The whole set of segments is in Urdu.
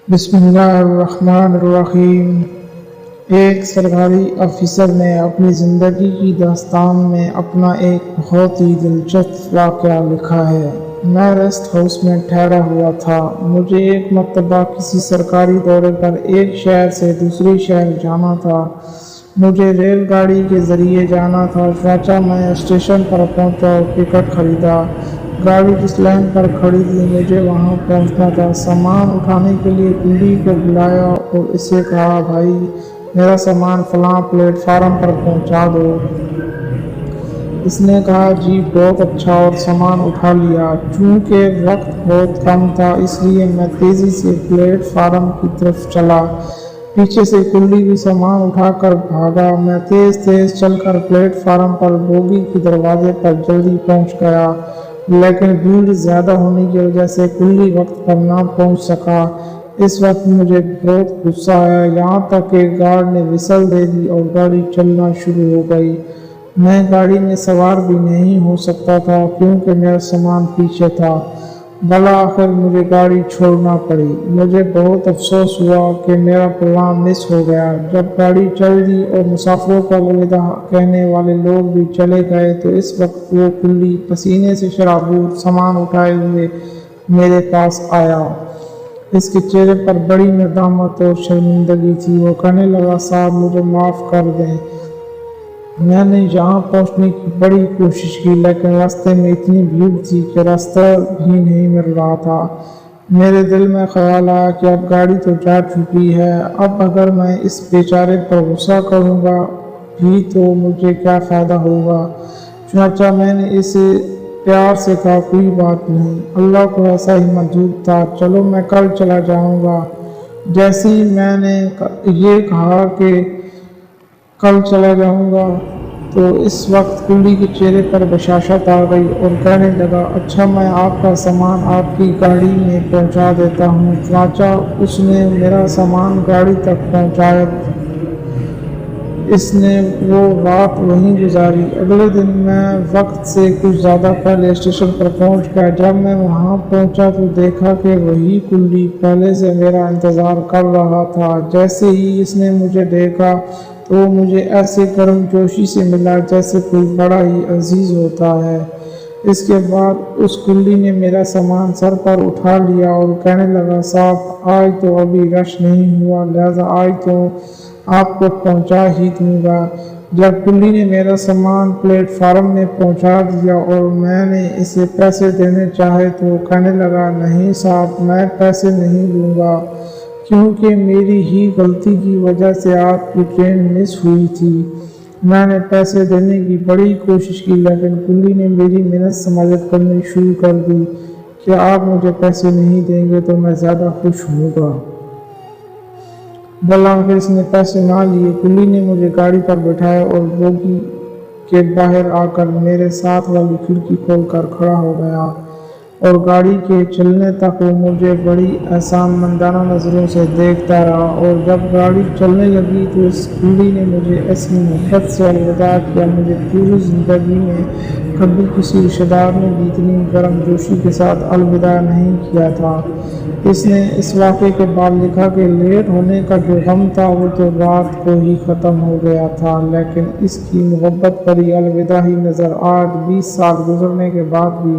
بسم اللہ الرحمن الرحیم۔ ایک سرکاری افسر نے اپنی زندگی کی داستان میں اپنا ایک بہت ہی دلچسپ واقعہ لکھا ہے۔ میں ریسٹ ہاؤس میں ٹھہرا ہوا تھا۔ مجھے ایک مرتبہ کسی سرکاری دورے پر ایک شہر سے دوسرے شہر جانا تھا۔ مجھے ریل گاڑی کے ذریعے جانا تھا، چنانچہ میں اسٹیشن پر پہنچا اور ٹکٹ خریدا۔ گاڑی جس لائن پر کھڑی تھی مجھے وہاں پہنچنا تھا۔ سامان اٹھانے کے لیے کلی کو بلایا اور اسے کہا، بھائی میرا سامان فلاں پلیٹ فارم پر پہنچا دو۔ اس نے کہا، جی بہت اچھا، اور سامان اٹھا لیا۔ چونکہ وقت بہت کم تھا اس لیے میں تیزی سے پلیٹ فارم کی طرف چلا۔ پیچھے سے کلی بھی سامان اٹھا کر بھاگا۔ میں تیز چل کر پلیٹ فارم پر بوگی کے دروازے پر جلدی پہنچ گیا، لیکن بھیڑ زیادہ ہونے کی وجہ سے کلی وقت پر نہ پہنچ سکا۔ اس وقت مجھے بہت غصہ آیا، یہاں تک کہ گارڈ نے وسل دے دی اور گاڑی چلنا شروع ہو گئی۔ میں گاڑی میں سوار بھی نہیں ہو سکتا تھا کیونکہ میرا سامان پیچھے تھا۔ بالآخر مجھے گاڑی چھوڑنا پڑی۔ مجھے بہت افسوس ہوا کہ میرا پروگرام مس ہو گیا۔ جب گاڑی چل دی اور مسافروں کو الوداع کہنے والے لوگ بھی چلے گئے تو اس وقت وہ کلی پسینے سے شرابور سامان اٹھائے ہوئے میرے پاس آیا۔ اس کے چہرے پر بڑی ندامت اور شرمندگی تھی۔ وہ کہنے لگا، صاحب مجھے معاف کر دیں، میں نے یہاں پہنچنے کی بڑی کوشش کی لیکن راستے میں اتنی بھیڑ تھی کہ راستہ بھی نہیں مل رہا تھا۔ میرے دل میں خیال آیا کہ اب گاڑی تو جا چکی ہے، اب اگر میں اس بیچارے پر غصہ کروں گا بھی تو مجھے کیا فائدہ ہوگا۔ چنانچہ میں نے اسے پیار سے کہا، کوئی بات نہیں، اللہ کو ایسا ہی منظور تھا، چلو میں کل چلا جاؤں گا۔ جیسے ہی میں نے یہ کہا کہ کل چلا جاؤں گا تو اس وقت کلی کے چہرے پر بشاشت آ گئی اور کہنے لگا، اچھا میں آپ کا سامان آپ کی گاڑی میں پہنچا دیتا ہوں۔ چنانچہ اس نے میرا سامان گاڑی تک پہنچایا۔ اس نے وہ رات وہیں گزاری۔ اگلے دن میں وقت سے کچھ زیادہ پہلے اسٹیشن پر پہنچ گیا۔ جب میں وہاں پہنچا تو دیکھا کہ وہی کلی پہلے سے میرا انتظار کر رہا تھا۔ جیسے ہی اس نے مجھے دیکھا تو وہ مجھے ایسے گرم جوشی سے ملا جیسے کوئی بڑا ہی عزیز ہوتا ہے۔ اس کے بعد اس کلی نے میرا سامان سر پر اٹھا لیا اور کہنے لگا، صاحب آج تو ابھی رش نہیں ہوا لہذا آج تو آپ کو پہنچا ہی دوں گا۔ جب کلی نے میرا سامان پلیٹ فارم میں پہنچا دیا اور میں نے اسے پیسے دینے چاہے تو کہنے لگا، نہیں صاحب میں پیسے نہیں دوں گا کیونکہ میری ہی غلطی کی وجہ سے آپ کی ٹرین مس ہوئی تھی۔ میں نے پیسے دینے کی بڑی کوشش کی لیکن کلی نے میری منت سماجت کرنی شروع کر دی کہ آپ مجھے پیسے نہیں دیں گے تو میں زیادہ خوش ہوں گا۔ بالآخر اس نے پیسے نہ لیے۔ کلی نے مجھے گاڑی پر بٹھایا اور بوگی کے باہر آ کر میرے ساتھ والی کھڑکی کھول کر کھڑا ہو گیا اور گاڑی کے چلنے تک وہ مجھے بڑی احسان مندانہ نظروں سے دیکھتا رہا، اور جب گاڑی چلنے لگی تو اس کلی نے مجھے ایسی محبت سے الوداع کیا، مجھے پوری زندگی میں کبھی کسی رشتہ دار نے بھی اتنی گرم جوشی کے ساتھ الوداع نہیں کیا تھا۔ اس نے اس واقعے کے بعد لکھا کہ لیٹ ہونے کا جو غم تھا وہ تو رات کو ہی ختم ہو گیا تھا، لیکن اس کی محبت بھری الوداعی نظر آج 20 سال گزرنے کے بعد بھی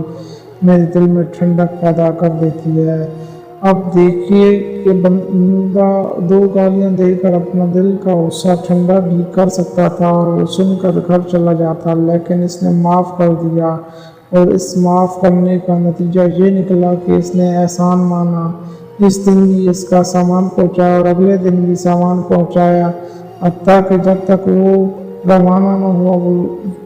میرے دل میں ٹھنڈک پیدا کر دیتی ہے۔ اب دیکھیے کہ بندہ 2 گالیاں دے کر اپنا دل کا غصہ ٹھنڈا بھی کر سکتا تھا اور وہ سن کر گھر چلا جاتا، لیکن اس نے معاف کر دیا اور اس معاف کرنے کا نتیجہ یہ نکلا کہ اس نے احسان مانا۔ اس دن بھی اس کا سامان پہنچایا اور اگلے دن بھی سامان پہنچایا، حتیٰ کہ جب تک وہ روانہ نہ ہوا وہ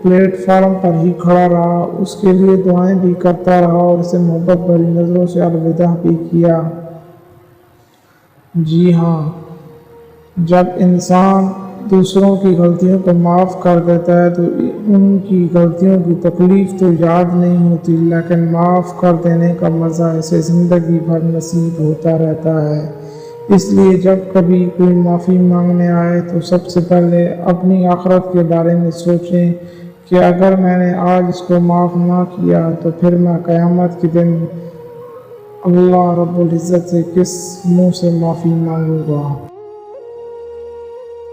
پلیٹ فارم پر ہی کھڑا رہا، اس کے لیے دعائیں بھی کرتا رہا اور اسے محبت بھری نظروں سے الوداع بھی کیا۔ جی ہاں، جب انسان دوسروں کی غلطیوں کو معاف کر دیتا ہے تو ان کی غلطیوں کی تکلیف تو یاد نہیں ہوتی، لیکن معاف کر دینے کا مزہ اسے زندگی بھر نصیب ہوتا رہتا ہے۔ اس لیے جب کبھی کوئی معافی مانگنے آئے تو سب سے پہلے اپنی آخرت کے بارے میں سوچیں کہ اگر میں نے آج اس کو معاف نہ کیا تو پھر میں قیامت کے دن اللہ رب العزت سے کس منہ سے معافی مانگوں گا۔